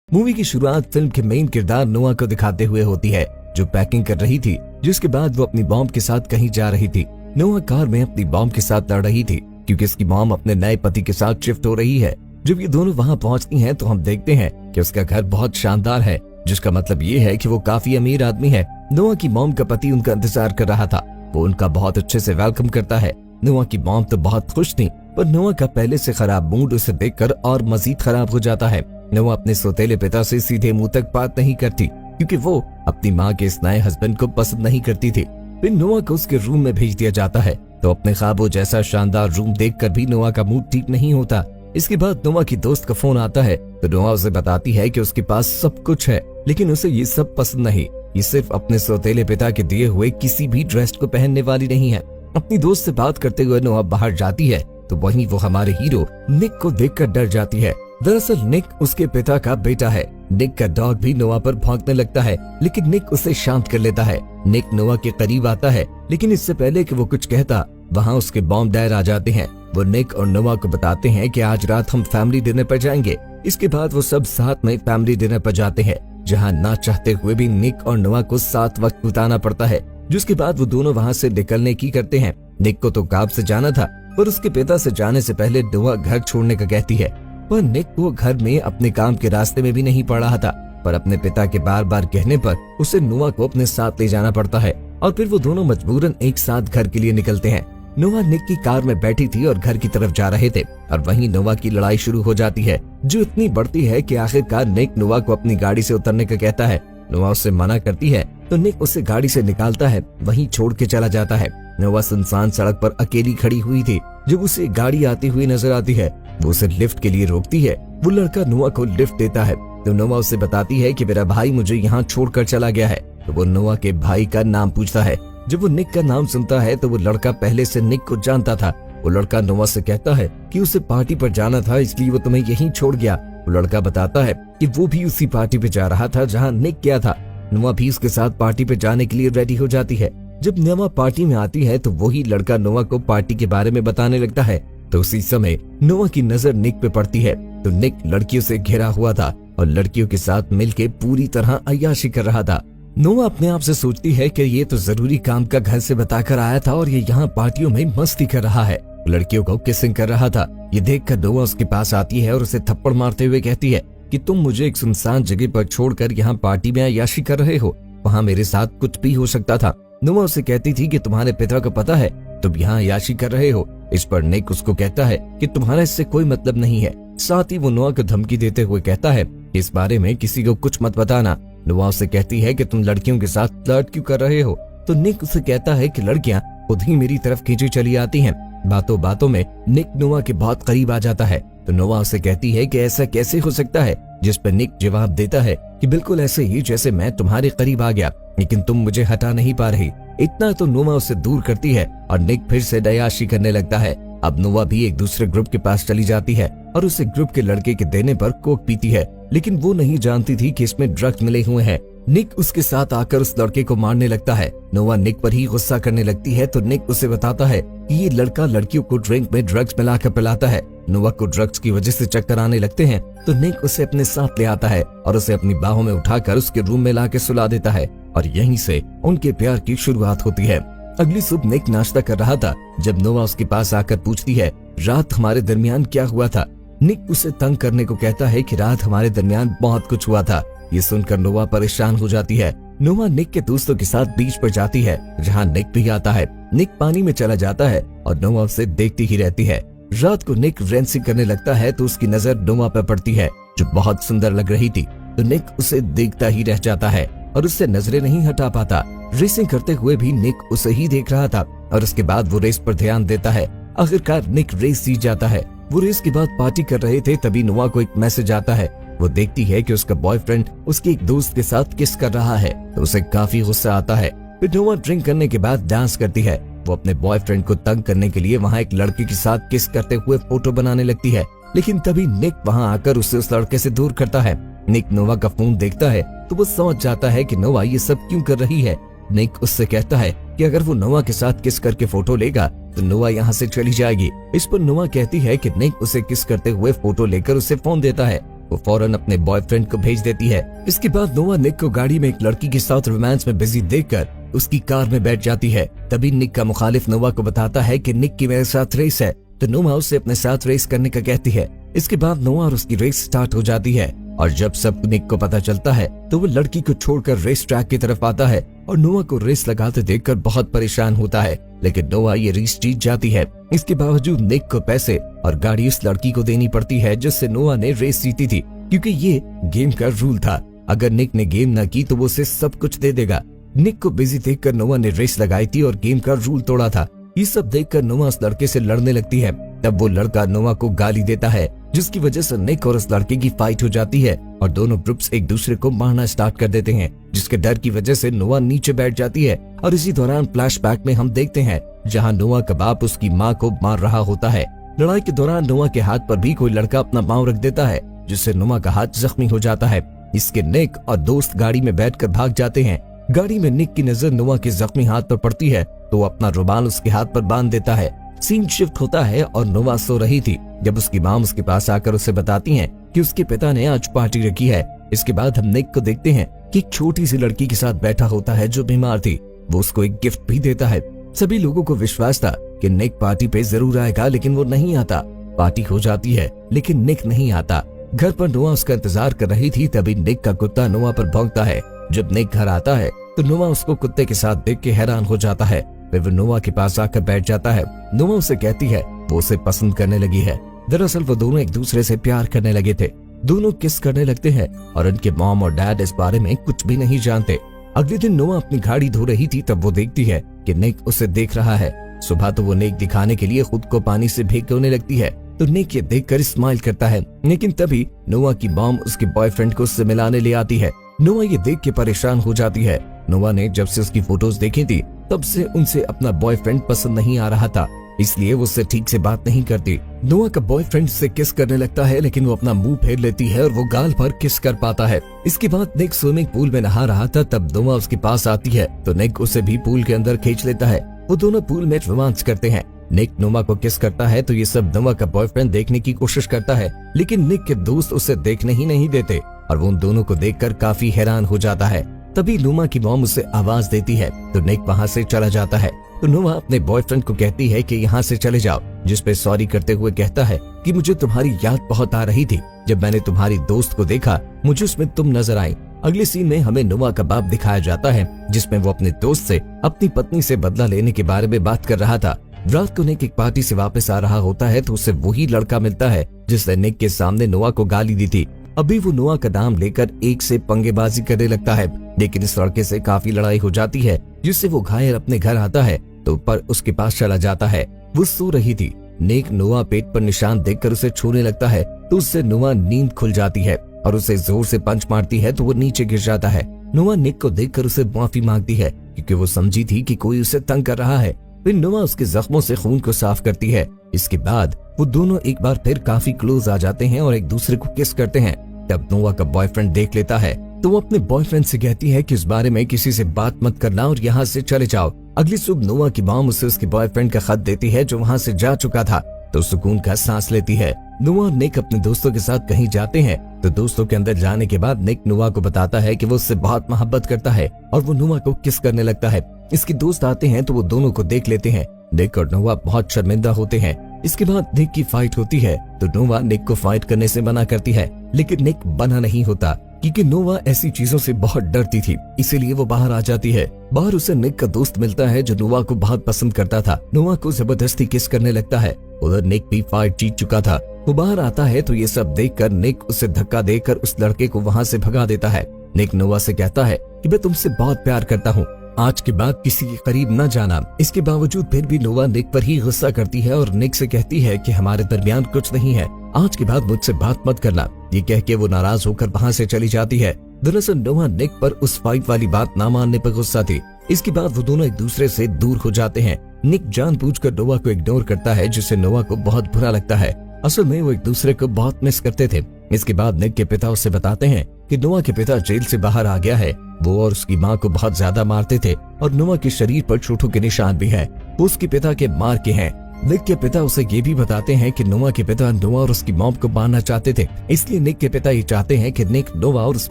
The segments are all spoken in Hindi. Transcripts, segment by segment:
मूवी की शुरुआत फिल्म के मेन किरदार नोआ को दिखाते हुए होती है, जो पैकिंग कर रही थी, जिसके बाद वो अपनी मॉम के साथ कहीं जा रही थी। नोआ कार में अपनी मॉम के साथ लड़ रही थी क्योंकि उसकी मॉम अपने नए पति के साथ शिफ्ट हो रही है। जब ये दोनों वहाँ पहुँचती हैं तो हम देखते हैं कि उसका घर बहुत शानदार है, जिसका मतलब ये है कि वो काफी अमीर आदमी है। नोआ की मॉम का पति उनका इंतजार कर रहा था, वो उनका बहुत अच्छे से वेलकम करता है। नोआ की मॉम तो बहुत खुश थी, पर नोआ का पहले से खराब मूड उसे देखकर और मजीद खराब हो जाता है। नोआ अपने सौतेले पिता से सीधे मुंह तक बात नहीं करती क्योंकि वो अपनी माँ के इस नए हस्बैंड को पसंद नहीं करती थी। फिर नोआ को उसके रूम में भेज दिया जाता है, तो अपने ख्वाबों जैसा शानदार रूम देखकर भी नोआ का मूड ठीक नहीं होता। इसके बाद नोआ की दोस्त का फोन आता है, तो नोआ उसे बताती है कि उसके पास सब कुछ है, लेकिन उसे ये सब पसंद नहीं। ये सिर्फ अपने सौतेले पिता के दिए हुए किसी भी ड्रेस को पहनने वाली नहीं है। अपनी दोस्त से बात करते हुए नोआ बाहर जाती है, तो वहीं वो हमारे हीरो निक को देखकर डर जाती है। दरअसल निक उसके पिता का बेटा है। निक का डॉग भी नोआ पर भौंकने लगता है, लेकिन निक उसे शांत कर लेता है। निक नोआ के करीब आता है, लेकिन इससे पहले कि वो कुछ कहता, वहाँ उसके मॉम डैड आ जाते हैं। वो निक और नोआ को बताते हैं कि आज रात हम फैमिली डिनर पर जाएंगे। इसके बाद वो सब साथ में फैमिली डिनर पर जाते हैं, जहाँ ना चाहते हुए भी निक और नोआ को साथ वक्त बिताना पड़ता है। जिसके बाद वो दोनों वहाँ से निकलने की करते हैं। निक को तो काम से जाना था, पर उसके पिता से जाने से पहले नोआ घर छोड़ने का कहती है, पर निक वो घर में अपने काम के रास्ते में भी नहीं पड़ रहा था, पर अपने पिता के बार बार कहने पर उसे नोआ को अपने साथ ले जाना पड़ता है और फिर वो दोनों मजबूरन एक साथ घर के लिए निकलते हैं। नोआ निक की कार में बैठी थी और घर की तरफ जा रहे थे, और वहीं नोआ की लड़ाई शुरू हो जाती है, जो इतनी बढ़ती है कि आखिरकार निक नोआ को अपनी गाड़ी से उतरने का कहता है। नोआ उससे मना करती है, तो निक उसे गाड़ी से निकालता है, वहीं छोड़ के चला जाता है। नोआ सुनसान सड़क पर अकेली खड़ी हुई थी। जब उसे गाड़ी आती हुई नजर आती है, वो उसे लिफ्ट के लिए रोकती है। वो लड़का नोआ को लिफ्ट देता है, तो नोआ उसे बताती है कि मेरा भाई मुझे यहाँ छोड़कर चला गया है। तो वो नोआ के भाई का नाम पूछता है। जब वो निक का नाम सुनता है, तो वो लड़का पहले से निक को जानता था। वो लड़का नोआ से कहता है कि उसे पार्टी पर जाना था, इसलिए वो तुम्हें यहीं छोड़ गया। वो लड़का बताता है कि वो भी उसी पार्टी पे जा रहा था जहाँ निक गया था। नोआ भी उसके साथ पार्टी पे जाने के लिए रेडी हो जाती है। जब नोआ पार्टी में आती है, तो वही लड़का नोआ को पार्टी के बारे में बताने लगता है। तो उसी समय नोआ की नजर निक पे पड़ती है, तो निक लड़कियों से घिरा हुआ था और लड़कियों के साथ मिलके पूरी तरह अय्याशी कर रहा था। नोआ अपने आप से सोचती है कि ये तो जरूरी काम का घर से बताकर आया था और ये यहाँ पार्टियों में मस्ती कर रहा है, लड़कियों को किसिंग कर रहा था। ये देखकर नोआ उसके पास आती है और उसे थप्पड़ मारते हुए कहती है कि तुम मुझे एक सुनसान जगह पर छोड़कर यहाँ पार्टी में अय्याशी कर रहे हो, वहाँ मेरे साथ कुछ भी हो सकता था। नोआ उसे कहती थी कि तुम्हारे पिता को पता है तुम यहाँ अय्याशी कर रहे हो। इस पर निक उसको कहता है कि तुम्हारा इससे कोई मतलब नहीं है। साथ ही वो नोआ को धमकी देते हुए कहता है कि इस बारे में किसी को कुछ मत बताना। नोआ उसे कहती है कि तुम लड़कियों के साथ फ्लर्ट क्यों कर रहे हो। तो निक उसे कहता है कि लड़कियां खुद ही मेरी तरफ खींची चली आती हैं। बातों बातों में निक नोआ के बहुत करीब आ जाता है, तो नोआ उसे कहती है कि ऐसा कैसे हो सकता है, जिस पर निक जवाब देता है कि बिल्कुल ऐसे ही जैसे मैं तुम्हारे करीब आ गया, लेकिन तुम मुझे हटा नहीं पा रही। इतना तो नोआ उसे दूर करती है और निक फिर से अय्याशी करने लगता है। अब नोआ भी एक दूसरे ग्रुप के पास चली जाती है और उसे ग्रुप के लड़के के देने पर कोक पीती है, लेकिन वो नहीं जानती थी कि इसमें ड्रग्स मिले हुए हैं। निक उसके साथ आकर उस लड़के को मारने लगता है। नोआ निक पर ही गुस्सा करने लगती है, तो निक उसे बताता है कि ये लड़का लड़कियों को ड्रिंक में ड्रग्स मिलाकर पिलाता है। नोआ को ड्रग्स की वजह से चक्कर आने लगते हैं, तो निक उसे अपने साथ ले आता है और उसे अपनी बाहों में उठाकर उसके रूम में लाके सुला देता है, और यहीं से उनके प्यार की शुरुआत होती है। अगली सुबह निक नाश्ता कर रहा था, जब नोआ उसके पास आकर पूछती है रात हमारे दरमियान क्या हुआ था। निक उसे तंग करने को कहता है कि रात हमारे दरमियान बहुत कुछ हुआ था। ये सुनकर नोआ परेशान हो जाती है। नोआ निक के दोस्तों के साथ बीच पर जाती है, जहाँ निक भी आता है। निक पानी में चला जाता है और नोआ उसे देखती ही रहती है। रात को निक रेंसिंग करने लगता है, तो उसकी नजर नोआ पर पड़ती है, जो बहुत सुंदर लग रही थी। तो निक उसे देखता ही रह जाता है और उससे नजरें नहीं हटा पाता। रेसिंग करते हुए भी निक उसे ही देख रहा था और उसके बाद वो रेस पर ध्यान देता है। आखिरकार निक रेस जीत जाता है। वो रेस के बाद पार्टी कर रहे थे, तभी नोआ को एक मैसेज आता है। वो देखती है कि उसका बॉयफ्रेंड उसके एक दोस्त के साथ किस कर रहा है, तो उसे काफी गुस्सा आता है। फिर नोआ ड्रिंक करने के बाद डांस करती है। वो अपने बॉयफ्रेंड को तंग करने के लिए वहाँ एक लड़के के साथ किस करते हुए फोटो बनाने लगती है, लेकिन तभी निक वहाँ आकर उसे उस लड़के से दूर करता है। निक नोआ का फोन देखता है, तो वो समझ जाता है कि नोआ ये सब क्यों कर रही है। निक उससे कहता है कि अगर वो नोआ के साथ किस करके फोटो लेगा तो नोआ यहाँ से चली जाएगी। इस पर नोआ कहती है कि निक उसे किस करते हुए फोटो लेकर उसे फोन देता है। वो फौरन अपने बॉयफ्रेंड को भेज देती है। इसके बाद नोआ निक को गाड़ी में एक लड़की के साथ रोमांस में बिजी देखकर उसकी कार में बैठ जाती है। तभी निक का मुखालिफ नोआ को बताता है कि निक की मेरे साथ रेस है, तो नोआ उसे अपने साथ रेस करने का कहती है। इसके बाद नोआ और उसकी रेस स्टार्ट हो जाती है और जब सब निक को पता चलता है तो वो लड़की को छोड़कर रेस ट्रैक की तरफ आता है और नोआ को रेस लगाते देखकर बहुत परेशान होता है, लेकिन नोआ ये रेस जीत जाती है। इसके बावजूद निक को पैसे और गाड़ी उस लड़की को देनी पड़ती है जिससे नोआ ने रेस जीती थी, क्योंकि ये गेम का रूल था। अगर निक ने गेम न की तो वो उसे सब कुछ दे देगा। निक को बिजी देखकर नोआ ने रेस लगाई थी और गेम का रूल तोड़ा था। ये सब देखकर नोआ उस लड़के से लड़ने लगती है। तब वो लड़का नोआ को गाली देता है, जिसकी वजह से निक और उस लड़के की फाइट हो जाती है और दोनों ग्रुप्स एक दूसरे को मारना स्टार्ट कर देते हैं, जिसके डर की वजह से नोआ नीचे बैठ जाती है। और इसी दौरान फ्लैशबैक में हम देखते हैं जहां नोआ का बाप उसकी माँ को मार रहा होता है। लड़ाई के दौरान नोआ के हाथ पर भी कोई लड़का अपना पांव रख देता है, जिससे नोआ का हाथ जख्मी हो जाता है। इसके निक और दोस्त गाड़ी में बैठकर भाग जाते हैं। गाड़ी में निक की नजर नोआ के जख्मी हाथ पर पड़ती है तो वो अपना रुमाल उसके हाथ पर बांध देता है। सीन शिफ्ट होता है और नोआ सो रही थी जब उसकी माँ उसके पास आकर उसे बताती हैं कि उसके पिता ने आज पार्टी रखी है। इसके बाद हम निक को देखते हैं कि एक छोटी सी लड़की के साथ बैठा होता है जो बीमार थी। वो उसको एक गिफ्ट भी देता है। सभी लोगों को विश्वास था कि निक पार्टी पे जरूर आएगा, लेकिन वो नहीं आता। पार्टी हो जाती है लेकिन निक नहीं आता। घर पर नोआ उसका इंतजार कर रही थी। तभी निक का कुत्ता नोआ पर भौंकता है। जब निक घर आता है तो नोआ उसको कुत्ते के साथ देख के हैरान हो जाता है। फिर वो नोआ के पास आकर बैठ जाता है। नोआ उसे कहती है वो उसे पसंद करने लगी है। दरअसल वो दोनों एक दूसरे से प्यार करने लगे थे। दोनों किस करने लगते हैं और उनके मॉम और डैड इस बारे में कुछ भी नहीं जानते। अगले दिन नोआ अपनी गाड़ी धो रही थी तब वो देखती है कि निक उसे देख रहा है। सुबह तो वो निक दिखाने के लिए खुद को पानी से भीग धोने लगती है तो निक ये देखकर स्माइल करता है, लेकिन तभी नोआ की मॉम उसके बॉयफ्रेंड को उससे मिलाने ले आती है। नोआ ये देख के परेशान हो जाती है। नोआ ने जब से उसकी फोटोज देखी थी तब से उनसे अपना बॉयफ्रेंड पसंद नहीं आ रहा था, इसलिए वो उससे ठीक से बात नहीं करती। नोआ का बॉयफ्रेंड से किस करने लगता है लेकिन वो अपना मुंह फेर लेती है और वो गाल पर किस कर पाता है। इसके बाद निक स्विमिंग पूल में नहा रहा था तब नोआ उसके पास आती है तो निक उसे भी पूल के अंदर खींच लेता है। वो दोनों पूल में रोमांस करते हैं। निक नोआ को किस करता है तो ये सब नोआ का बॉयफ्रेंड देखने की कोशिश करता है, लेकिन निक के दोस्त उसे देखने ही नहीं देते और वो उन दोनों को देखकर काफी हैरान हो जाता है। तभी नोआ की मॉम उसे आवाज देती है तो निक वहाँ से चला जाता है। तो नोआ अपने बॉयफ्रेंड को कहती है कि यहाँ से चले जाओ, जिस पे सॉरी करते हुए कहता है कि मुझे तुम्हारी याद बहुत आ रही थी। जब मैंने तुम्हारी दोस्त को देखा मुझे उसमें तुम नजर आई। अगले सीन में हमें नोआ का बाप दिखाया जाता है जिसमें वो अपने दोस्त से अपनी पत्नी से बदला लेने के बारे में बात कर रहा था। रात को निक एक पार्टी से वापस आ रहा होता है तो उसे वही लड़का मिलता है जिसने निक के सामने नोआ को गाली दी थी। अभी वो नोआ का नाम लेकर एक से पंगेबाजी करने लगता है, लेकिन इस लड़के से काफी लड़ाई हो जाती है जिससे वो घायल अपने घर आता है तो पर उसके पास चला जाता है। वो सो रही थी। निक नोआ पेट पर निशान देखकर उसे छूने लगता है तो उससे नोआ नींद खुल जाती है और उसे जोर से पंच मारती है तो वो नीचे गिर जाता है। नोआ निक को देखकर उसे माफी मांगती है क्योंकि वो समझी थी कि कोई उसे तंग कर रहा है। फिर नोआ उसके जख्मों से खून को साफ करती है। इसके बाद वो दोनों एक बार फिर काफी क्लोज आ जाते हैं और एक दूसरे को किस करते हैं। तब नोआ का बॉयफ्रेंड देख लेता है तो वो अपने बॉयफ्रेंड से कहती है कि इस बारे में किसी से बात मत करना और यहाँ से चले जाओ। अगली सुबह नोआ की मॉम उसे उसके बॉयफ्रेंड का खत देती है जो वहाँ से जा चुका था तो सुकून का सांस लेती है। नोआ और निक अपने दोस्तों के साथ कहीं जाते हैं तो दोस्तों के अंदर जाने के बाद निक नोआ को बताता है कि वो उससे बहुत मोहब्बत करता है और वो नोआ को किस करने लगता है। इसके दोस्त आते हैं तो वो दोनों को देख लेते हैं। निक और नोआ बहुत शर्मिंदा होते हैं। इसके बाद निक की फाइट होती है तो नोआ निक को फाइट करने से मना करती है, लेकिन निक बना नहीं होता क्योंकि नोआ ऐसी चीजों से बहुत डरती थी, इसीलिए वो बाहर आ जाती है। बाहर उसे निक का दोस्त मिलता है जो नोआ को बहुत पसंद करता था। नोआ को जबरदस्ती किस करने लगता है। उधर निक भी फाइट जीत चुका था। वो बाहर आता है तो ये सब देखकर निक उसे धक्का देकर उस लड़के को वहाँ से भगा देता है। निक नोआ से कहता है कि मैं तुमसे बहुत प्यार करता हूँ, आज के बाद किसी के करीब न जाना। इसके बावजूद फिर भी नोआ निक पर ही गुस्सा करती है और निक से कहती है कि हमारे दरमियान कुछ नहीं है, आज के बाद मुझसे बात मत करना। ये कह के वो नाराज होकर वहाँ से चली जाती है। दरअसल नोआ निक पर उस फाइट वाली बात ना मानने पर गुस्सा थी। इसके बाद वो दोनों एक दूसरे से दूर हो जाते हैं। निक जानबूझकर नोआ को इग्नोर करता है जिससे नोआ को बहुत बुरा लगता है। असल में वो एक दूसरे को बहुत मिस करते थे। इसके बाद निक के पिता उससे बताते हैं कि नोआ के पिता जेल से बाहर आ गया है। वो और उसकी माँ को बहुत ज्यादा मारते थे और नोआ के शरीर पर चोटों के निशान भी है। वो उसके पिता के मार के हैं। निक के पिता उसे ये भी बताते हैं कि नोआ के पिता नोआ और उसकी मॉम को मारना चाहते थे, इसलिए निक के पिता ये चाहते हैं कि निक नोआ और उस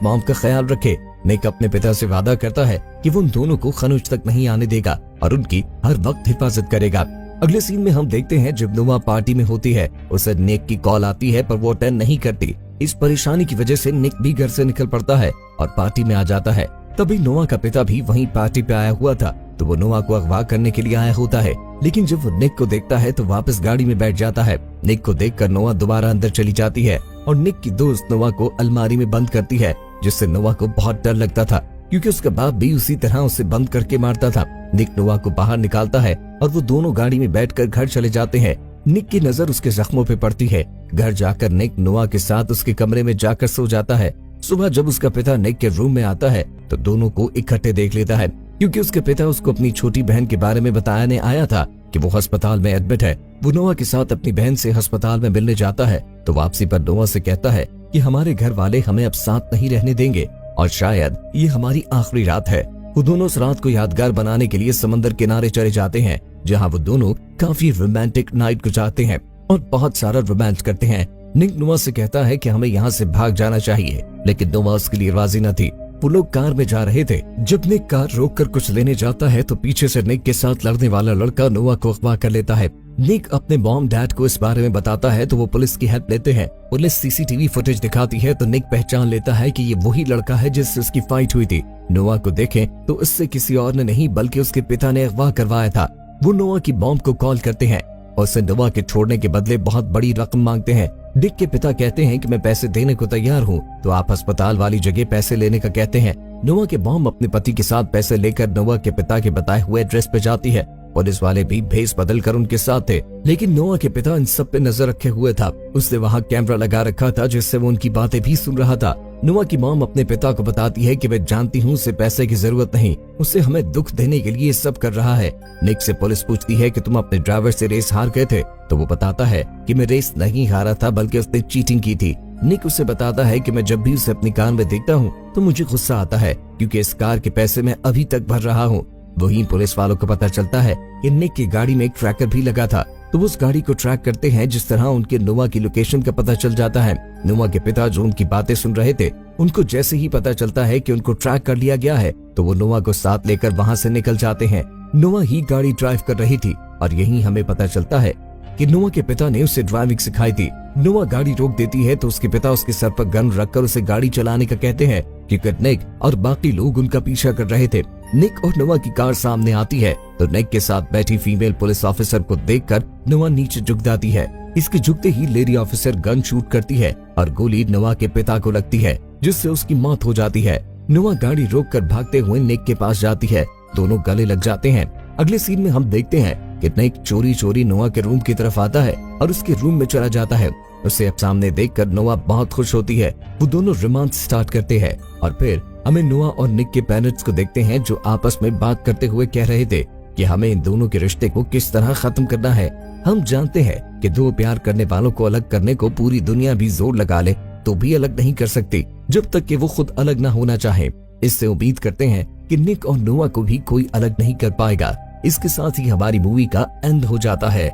मॉम का ख्याल रखे। निक अपने पिता से वादा करता है कि वो उन दोनों को खनुज तक नहीं आने देगा और उनकी हर वक्त हिफाजत करेगा। अगले सीन में हम देखते हैं जब नोआ पार्टी में होती है, उसे निक की कॉल आती है पर वो अटेंड नहीं करती। इस परेशानी की वजह से निक भी घर से निकल पड़ता है और पार्टी में आ जाता है। तभी नोआ का पिता भी वहीं पार्टी पे आया हुआ था, तो वो नोआ को अगवा करने के लिए आया होता है, लेकिन जब वो निक को देखता है तो वापस गाड़ी में बैठ जाता है। निक को देखकर नोआ दोबारा अंदर चली जाती है और निक की दोस्त नोआ को अलमारी में बंद करती है, जिससे नोआ को बहुत डर लगता था क्योंकि उसका बाप भी उसी तरह उसे बंद करके मारता था। निक नोआ को बाहर निकालता है और वो दोनों गाड़ी में बैठकर घर चले जाते हैं। निक की नजर उसके जख्मों पे पड़ती है। घर जाकर निक नोआ के साथ उसके कमरे में जाकर सो जाता है। सुबह जब उसका पिता निक के रूम में आता है तो दोनों को इकट्ठे देख लेता है, क्योंकि उसके पिता उसको अपनी छोटी बहन के बारे में बताने आया था कि वो अस्पताल में एडमिट है। वो नोआ के साथ अपनी बहन से अस्पताल में मिलने जाता है तो वापसी पर नोआ से कहता है कि हमारे घर वाले हमें अब साथ नहीं रहने देंगे और शायद ये हमारी आखिरी रात है। वो दोनों उस रात को यादगार बनाने के लिए समंदर किनारे चले जाते हैं, जहाँ वो दोनों काफी रोमांटिक नाइट गुजारते हैं और बहुत सारा रोमांस करते हैं। निक नोआ से कहता है कि हमें यहाँ से भाग जाना चाहिए, लेकिन नोआ उसके लिए राजी न थी। वो लोग कार में जा रहे थे। जब निक कार रोककर कुछ लेने जाता है तो पीछे से निक के साथ लड़ने वाला लड़का नोआ को अगवा कर लेता है। निक अपने मॉम डैड को इस बारे में बताता है तो वो पुलिस की हेल्प लेते हैं। पुलिस सीसीटीवी फुटेज दिखाती है तो निक पहचान लेता है कि ये वही लड़का है जिससे उसकी फाइट हुई थी। नोआ को देखें तो इससे किसी और ने नहीं बल्कि उसके पिता ने अगवा करवाया था। वो नोआ की मॉम को कॉल करते हैं और उसे नोआ के छोड़ने के बदले बहुत बड़ी रकम मांगते हैं। निक के पिता कहते हैं कि मैं पैसे देने को तैयार हूँ, तो आप अस्पताल वाली जगह पैसे लेने का कहते हैं। नोआ के मॉम अपने पति के साथ पैसे लेकर नोआ के पिता के बताए हुए एड्रेस पे जाती है। पुलिस वाले भी भेस बदल कर उनके साथ थे, लेकिन नोआ के पिता इन सब पे नजर रखे हुए था। उसने वहाँ कैमरा लगा रखा था जिससे वो उनकी बातें भी सुन रहा था। नोआ की मॉम अपने पिता को बताती है कि मैं जानती हूँ उसे पैसे की जरूरत नहीं, उसे हमें दुख देने के लिए सब कर रहा है। निक से पुलिस पूछती है कि तुम अपने ड्राइवर से रेस हार गए थे, तो वो बताता है कि मैं रेस नहीं हारा था बल्कि उसने चीटिंग की थी। निक उसे बताता है कि मैं जब भी उसे अपनी कार में देखता हूँ तो मुझे गुस्सा आता है क्योंकि इस कार के पैसे मैं अभी तक भर रहा हूँ। वहीं पुलिस वालों को पता चलता है कि निक की गाड़ी में एक ट्रैकर भी लगा था, तो वो उस गाड़ी को ट्रैक करते हैं। जिस तरह उनके नोआ की लोकेशन का पता चल जाता है। नोआ के पिता जो उनकी बातें सुन रहे थे, उनको जैसे ही पता चलता है कि उनको ट्रैक कर लिया गया है तो वो नोआ को साथ लेकर वहाँ से निकल जाते हैं। नोआ ही गाड़ी ड्राइव कर रही थी और यही हमें पता चलता है कि नोआ के पिता ने उसे ड्राइविंग सिखाई थी। नोआ गाड़ी रोक देती है तो उसके पिता उसके सर पर गन रखकर उसे गाड़ी चलाने का कहते हैं, क्योंकि निक और बाकी लोग उनका पीछा कर रहे थे। निक और नोआ की कार सामने आती है तो निक के साथ बैठी फीमेल पुलिस ऑफिसर को देखकर नोआ नीचे झुक जाती है। इसके झुकते ही लेडी ऑफिसर गन शूट करती है और गोली नोआ के पिता को लगती है, जिससे उसकी मौत हो जाती है। नोआ गाड़ी रोककर भागते हुए निक के पास जाती है, दोनों गले लग जाते हैं। अगले सीन में हम देखते हैं कि निक चोरी चोरी नोआ के रूम की तरफ आता है और उसके रूम में चला जाता है। उसे अब सामने देखकर नोआ बहुत खुश होती है। वो दोनों रोमांस स्टार्ट करते हैं और फिर हमें नोआ और निक के पेरेंट्स को देखते हैं जो आपस में बात करते हुए कह रहे थे कि हमें इन दोनों के रिश्ते को किस तरह खत्म करना है। हम जानते हैं कि दो प्यार करने वालों को अलग करने को पूरी दुनिया भी जोर लगा ले तो भी अलग नहीं कर सकती जब तक कि वो खुद अलग ना होना चाहे। इससे उम्मीद करते हैं कि निक और नोआ को भी कोई अलग नहीं कर पाएगा। इसके साथ ही हमारी मूवी का एंड हो जाता है।